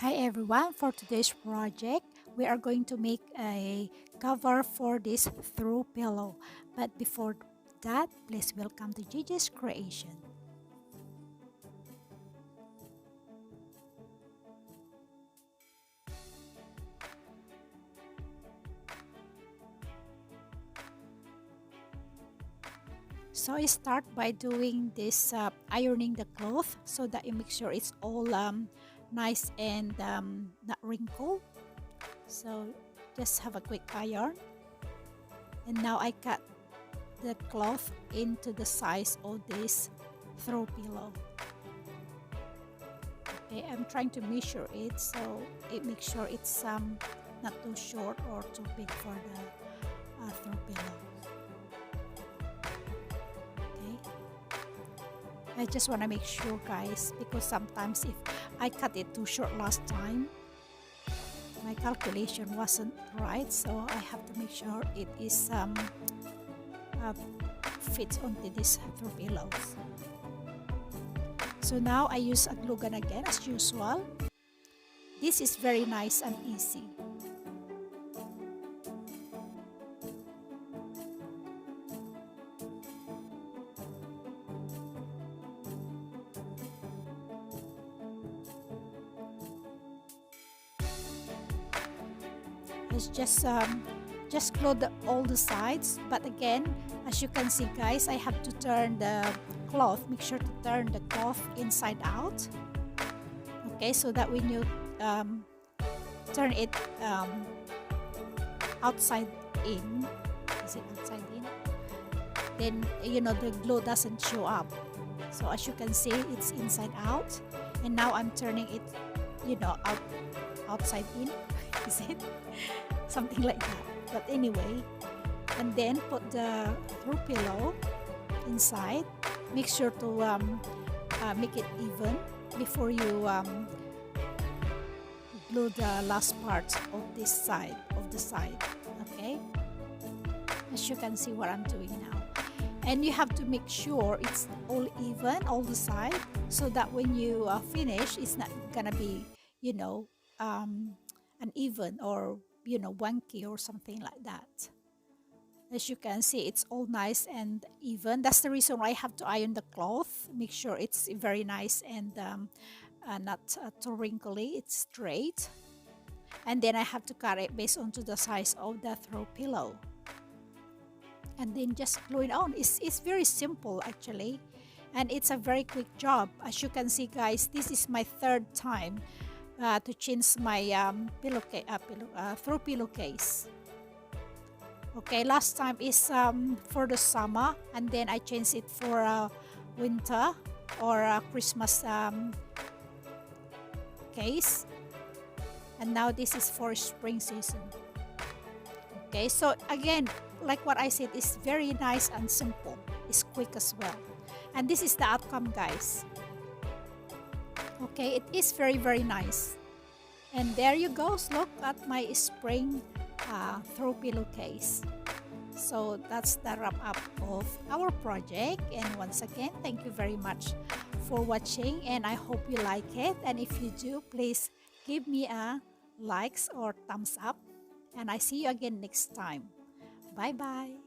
Hi everyone, for today's project, we are going to make a cover for this throw pillow. But before that, please welcome to Gigi's creation. So I start by doing this ironing the cloth so that you make sure it's all nice and not wrinkled. So just have a quick iron. And now I cut the cloth into the size of this throw pillow. Okay, I'm trying to measure it so it makes sure it's not too short or too big for the throw pillow. Okay, I just want to make sure, guys, because sometimes if I cut it too short last time, my calculation wasn't right, so I have to make sure it is fits onto these throw pillows. So now I use a glue gun again as usual. This is very nice and easy. It's just glue all the sides, but again, as you can see, guys, I have to turn the cloth. Make sure to turn the cloth inside out. Okay, so that when you turn it outside in, is it outside in? Then you know the glue doesn't show up. So as you can see, it's inside out, and now I'm turning it, you know, outside in. Is it something like that? But anyway, and then put the throw pillow inside. Make sure to make it even before you glue the last part of this side of the side. Okay, as you can see what I'm doing now, and you have to make sure it's all even all the side, so that when you finish, it's not gonna be, you know, uneven or, you know, wonky or something like that. As you can see, it's all nice and even. That's the reason why I have to iron the cloth. Make sure it's very nice and not too wrinkly. It's straight. And then I have to cut it based onto the size of the throw pillow. And then just glue it on. It's very simple actually. And it's a very quick job. As you can see, guys, this is my third time to change my throw pillowcase. Okay, last time is for the summer, and then I changed it for winter or Christmas case, and now this is for spring season. Okay, so again, like what I said, it's very nice and simple. It's quick as well, and this is the outcome, guys. Okay, it is very nice. And there you go. Look at my spring throw pillowcase. So that's the wrap up of our project, and once again, thank you very much for watching, and I hope you like it. And if you do, please give me a likes or thumbs up, and I see you again next time. Bye bye.